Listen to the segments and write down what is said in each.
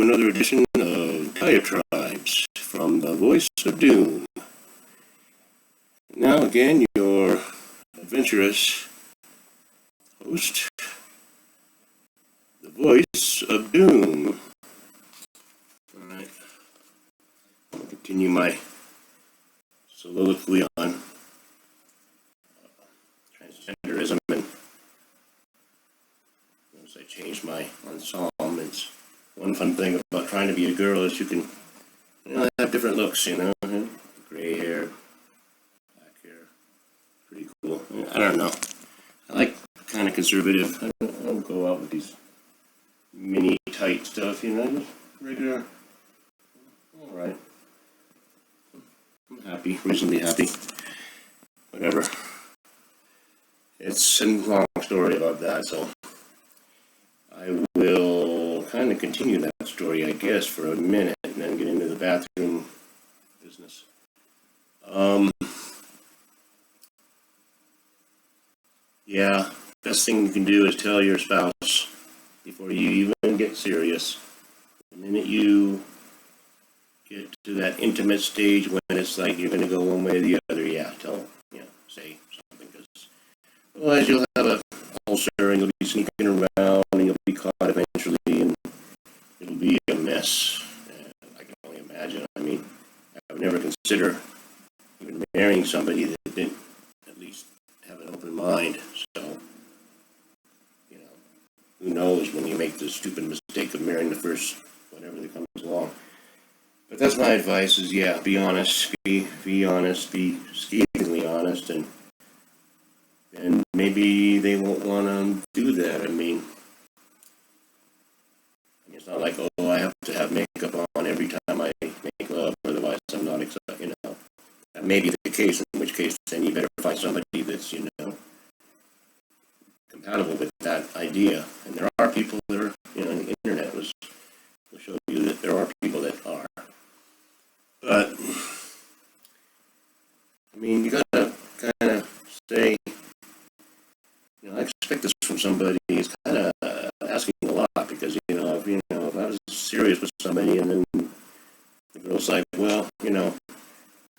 another edition of Diatribes from the Voice of Doom. Now again, your adventurous host, the Voice of Doom. Alright, I'll continue my soliloquy on transgenderism, and once I changed my ensemble, it's one fun thing about trying to be a girl is you can, have different looks, gray hair, black hair, pretty cool. I don't know. I like kind of conservative. I don't go out with these mini tight stuff, just regular. All right. I'm happy, reasonably happy. Whatever. It's a long story about that, so I will kind of continue that story, I guess, for a minute, and then get into the bathroom business. Yeah, best thing you can do is tell your spouse before you even get serious. The minute you get to that intimate stage when it's like you're going to go one way or the other, tell them, say something, because otherwise you'll have a ulcer and you'll be sneaking around and you'll be caught eventually and it'll be a mess. I can only imagine. I would never consider even marrying somebody that didn't at least have an open mind. So, who knows when you make the stupid mistake of marrying the first whatever that comes along. But that's my advice is, be honest, be honest, be scathingly honest, and maybe they won't want to do that. It's not like, I have to have makeup on every time I make love, otherwise I'm not excited, That may be the case, in which case then you better find somebody that's, compatible with that idea. And there are people that are, the internet will show you that there are people that are. But, you gotta kind of say, I expect this from somebody. It's kind of asking a lot, because, if I was serious with somebody and then the girl's like, well, I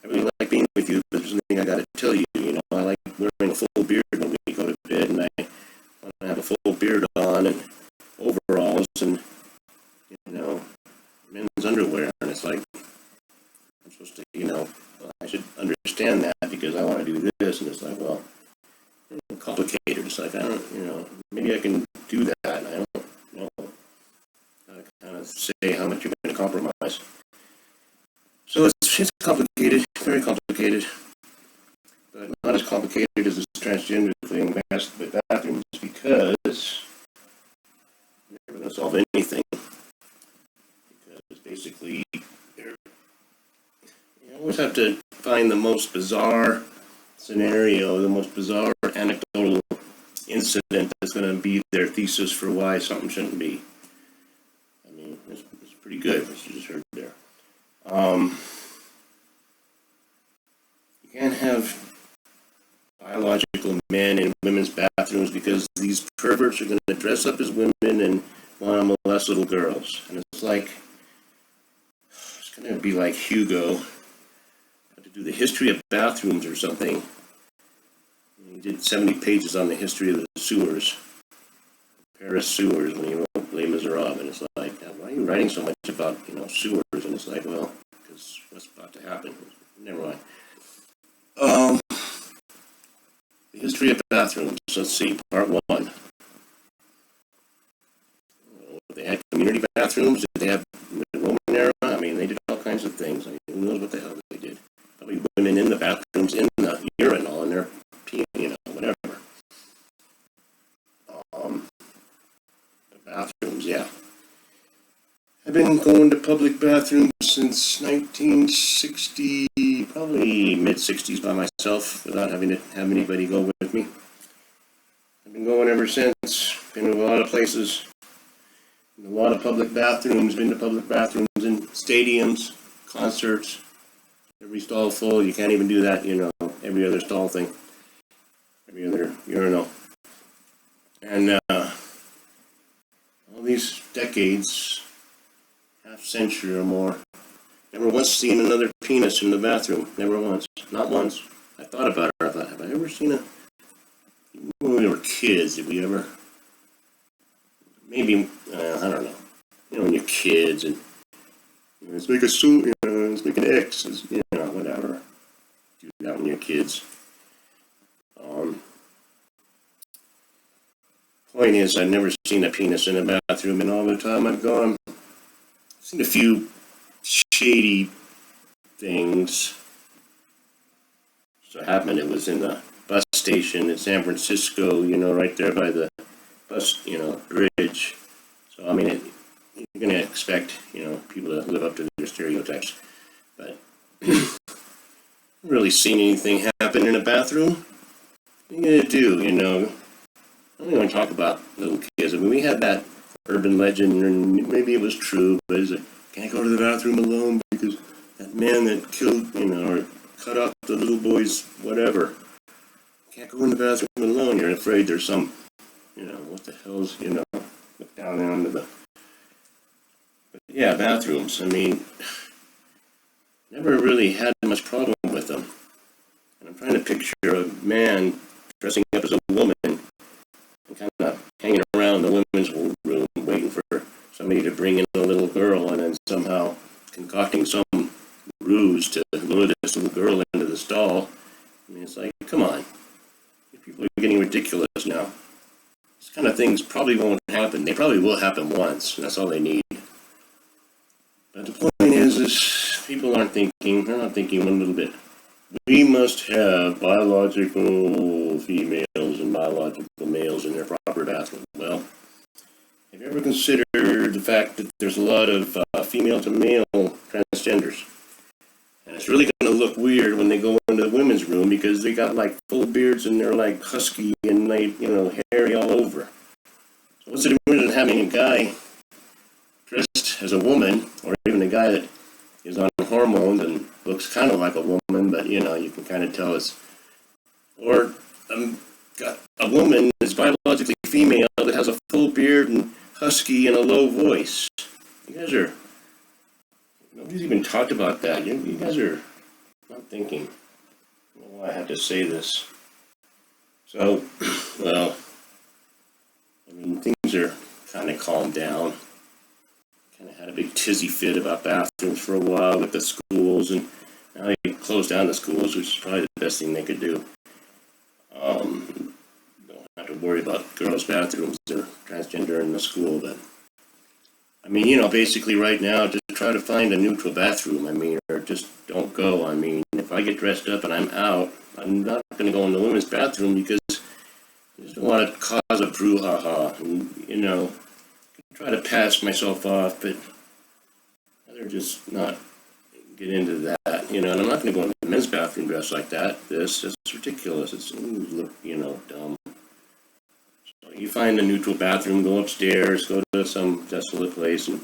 really like being with you, but there's something I gotta tell you, I like wearing a full beard when we go to bed, and I want to have a full beard on and overalls and, men's underwear, and it's like, I'm supposed to, I should understand that because I want to do this, and it's like, well, complicated. It's like, I don't, maybe I can do that, and I don't know how to kind of say how much you're going to compromise. So it's complicated, very complicated, but not as complicated as this transgender thing with bathrooms, because you're never going to solve anything. Because basically, you always have to find the most bizarre scenario, the most bizarre anecdotal incident that's going to be their thesis for why something shouldn't be. It's pretty good, what you just heard there. You can't have biological men in women's bathrooms because these perverts are going to dress up as women and want to molest little girls. And it's like, it's going to be like Hugo. Have to do the history of bathrooms or something. He did 70 pages on the history of the sewers, Paris sewers, when he wrote Les Miserables, and it's like, why are you writing so much about, sewers? And it's like, well, because what's about to happen? Never mind. The history of bathrooms, let's see, part 1. They had community bathrooms, did they have the Roman era? They did all kinds of things. Who knows what the hell they did? Probably women in the bathrooms, in the urinal, and they're peeing, whatever. The bathrooms, I've been going to public bathrooms since 1960, probably mid-60s by myself, without having to have anybody go with me. I've been going ever since. Been to a lot of places, a lot of public bathrooms, been to public bathrooms in stadiums, concerts, every stall full. You can't even do that, every other stall thing, every other urinal. And all these decades, half century or more. Never once seen another penis in the bathroom. Never once. Not once. I thought about it. I thought, have I ever seen a... When we were kids, did we ever... Maybe, I don't know. You know, when you're kids and... You know, let's make a suit, you know, let's make an X, you know, whatever. Do that when you're kids. Point is, I've never seen a penis in a bathroom, and all the time I've gone, I've seen a few shady things. So happened, it was in the bus station in San Francisco, you know, right there by the bus, you know, bridge. So, I mean, you're going to expect, you know, people to live up to their stereotypes. But I haven't really seen anything happen in a bathroom. What are you going to do, you know? I don't even talk about little kids. I mean, we had that urban legend, and maybe it was true, but it's like, can't go to the bathroom alone because that man that killed, you know, or cut off the little boy's whatever. Can't go in the bathroom alone. You're afraid there's some, you know, what the hell's, you know, look down onto the... But yeah, bathrooms, I mean, never really had much problem with them. And I'm trying to picture a man dressing up as a woman and kind of hanging around the women's room waiting for somebody to bring in a little girl and then somehow concocting some ruse to lure this little girl into the stall. I mean, it's like, come on. People are getting ridiculous now. These kind of things probably won't happen. They probably will happen once, and that's all they need. But the point is people aren't thinking, they're not thinking one little bit. We must have biological females and biological males in their proper bathroom. Well, have you ever considered the fact that there's a lot of female to male transgenders? And it's really going to look weird when they go into the women's room because they got like full beards and they're like husky and they, you know, hairy all over. So what's the difference in having a guy dressed as a woman, or even a guy that is on hormones and looks kind of like a woman, but you know, you can kind of tell it's, or got a woman that's biologically female that has a full beard and husky and a low voice. You guys are, nobody's even talked about that. You guys are not thinking. I don't know why I have to say this. So, well, I mean, things are kind of calmed down. Kind of had a big tizzy fit about bathrooms for a while with the schools, and now they closed down the schools, which is probably the best thing they could do. Don't have to worry about girls' bathrooms that are transgender in the school, but I mean, you know, basically right now, just try to find a neutral bathroom. I mean, or just don't go. I mean, if I get dressed up and I'm out, I'm not going to go in the women's bathroom because I just don't want to cause a brouhaha. And, you know, try to pass myself off, but I'd rather just not get into that, you know. And I'm not going to go in the men's bathroom dressed like that. It's ridiculous. It's, you know, dumb. So you find a neutral bathroom, go upstairs, go to some desolate place, and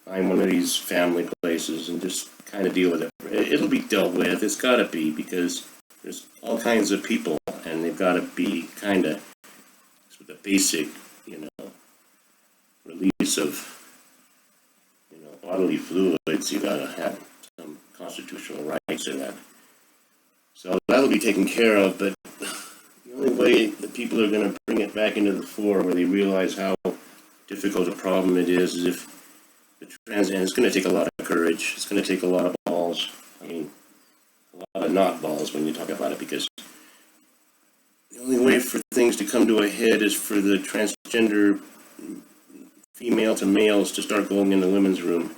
find one of these family places, and just kind of deal with it. It'll be dealt with. It's got to be, because there's all kinds of people, and they've got to be kind of with a basic, you know, release of, you know, bodily fluids. You gotta have some constitutional rights to that. So that'll be taken care of, but the only way that people are going to bring it back into the fore where they realize how difficult a problem it is if the trans, and it's going to take a lot of courage. It's going to take a lot of balls. I mean, a lot of not balls when you talk about it, because the only way for things to come to a head is for the transgender female to males to start going in the women's room.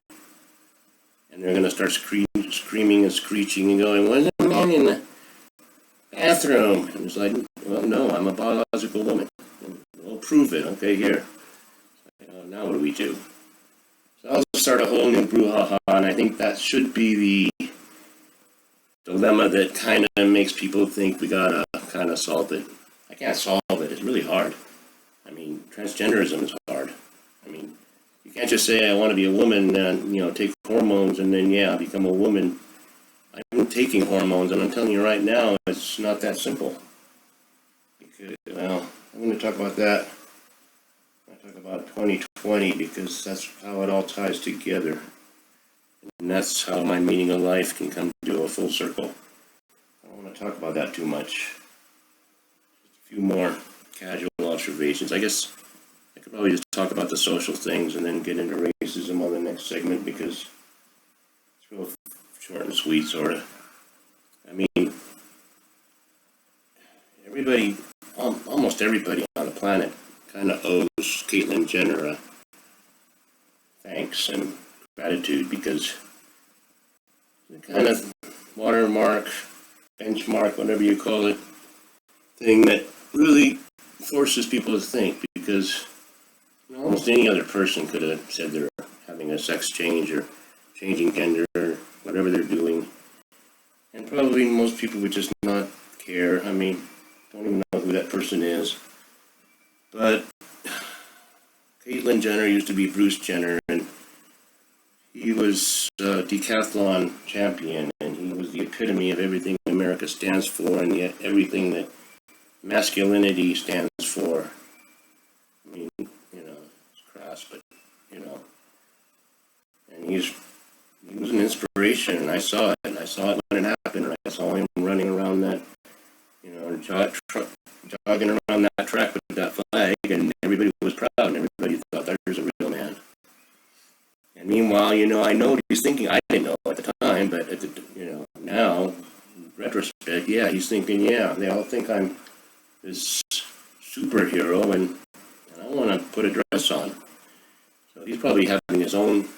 And they're going to start screaming and screeching and going, "Where's the man in the bathroom?" And it's like, well, no, I'm a biological woman. We'll prove it. Okay, here. Now what do we do? So I'll start a whole new brouhaha, and I think that should be the dilemma that kind of makes people think we got to kind of solve it. I can't solve it. It's really hard. I mean, transgenderism is hard. I mean, you can't just say, I want to be a woman and, you know, take hormones and then, yeah, become a woman. I'm taking hormones, and I'm telling you right now, it's not that simple. Because, well, I'm going to talk about that. I'll talk about 2020 because that's how it all ties together. And that's how my meaning of life can come to a full circle. I don't want to talk about that too much. Just a few more casual observations. I guess I could probably just talk about the social things and then get into racism on the next segment because it's real short and sweet, sort of. I mean, everybody, almost everybody on the planet kind of owes Caitlyn Jenner a thanks and gratitude because the kind of watermark, benchmark, whatever you call it, thing that really forces people to think because almost any other person could have said they're having a sex change or changing gender or whatever they're doing. And probably most people would just not care. I mean, don't even know who that person is. But Caitlyn Jenner used to be Bruce Jenner, and he was a decathlon champion, and he was the epitome of everything America stands for, and yet everything that masculinity stands for. I mean, it's crass, but, and he was an inspiration, and I saw it, when it happened, and I saw him running around that, jogging around that track with that flag, and everybody was proud, and everybody thought that was a real man. And meanwhile, I know what he's thinking. I didn't know at the time, but now, in retrospect, yeah, he's thinking, yeah, they all think I'm this superhero, and I want to put a dress on. So he's probably having his own,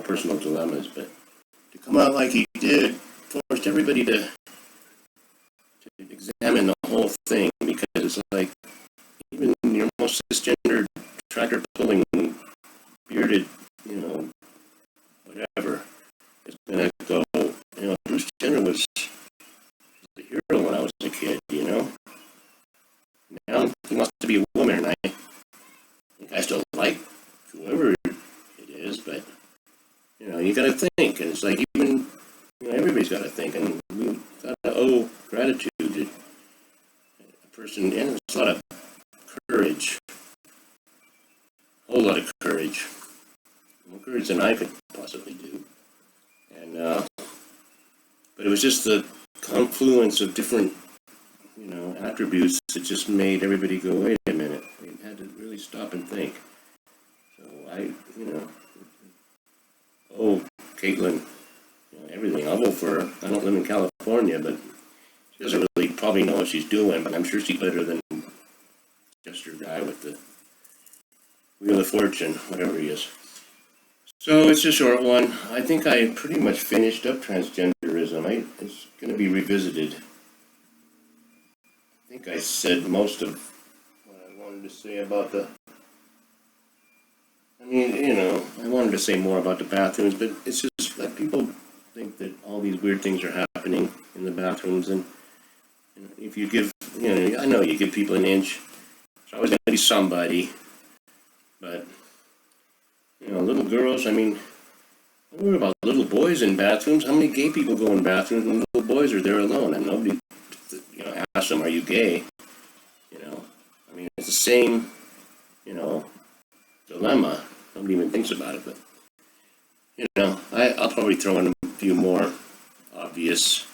personal dilemmas, but to come out like he did forced everybody to examine the whole thing, because it's like even your most cisgender tractor pulling bearded whatever is gonna go, Bruce Jenner was a hero when I was a kid, now he wants to be a woman, and I think I still like whoever it is, but you gotta think, and it's like even everybody's gotta think, and we gotta owe gratitude to a person, and it's a lot of courage, a whole lot of courage, more courage than I could possibly do, and but it was just the confluence of different attributes that just made everybody go, wait a minute, we had to really stop and think. So I Caitlyn, everything. I'll vote for her. I don't live in California, but she doesn't really probably know what she's doing, but I'm sure she's better than just your guy with the Wheel of Fortune, whatever he is. So it's a short one. I think I pretty much finished up transgenderism. It's going to be revisited. I think I said most of what I wanted to say about I wanted to say more about the bathrooms, but it's just like people think that all these weird things are happening in the bathrooms, and if you give, I know you give people an inch, it's always going to be somebody, but, little girls, I worry about little boys in bathrooms. How many gay people go in bathrooms when little boys are there alone, and nobody, asks them, are you gay? It's the same, dilemma. Nobody even thinks about it, but, I'll probably throw in a few more obvious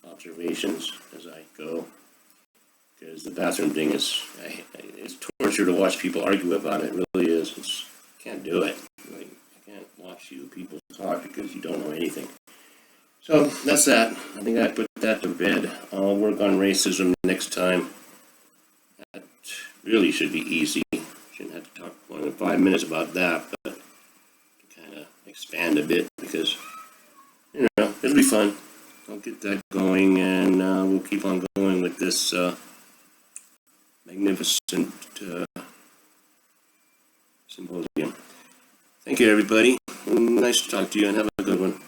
observations as I go, because the bathroom thing it's torture to watch people argue about it. It really is. Can't do it. I can't watch you people talk because you don't know anything. So that's that. I think I put that to bed. I'll work on racism next time. That really should be easy. Shouldn't have to talk more than 5 minutes about that, but to kind of expand a bit because, it'll be fun. I'll get that going, and we'll keep on going with this magnificent symposium. Thank you, everybody. Nice to talk to you, and have a good one.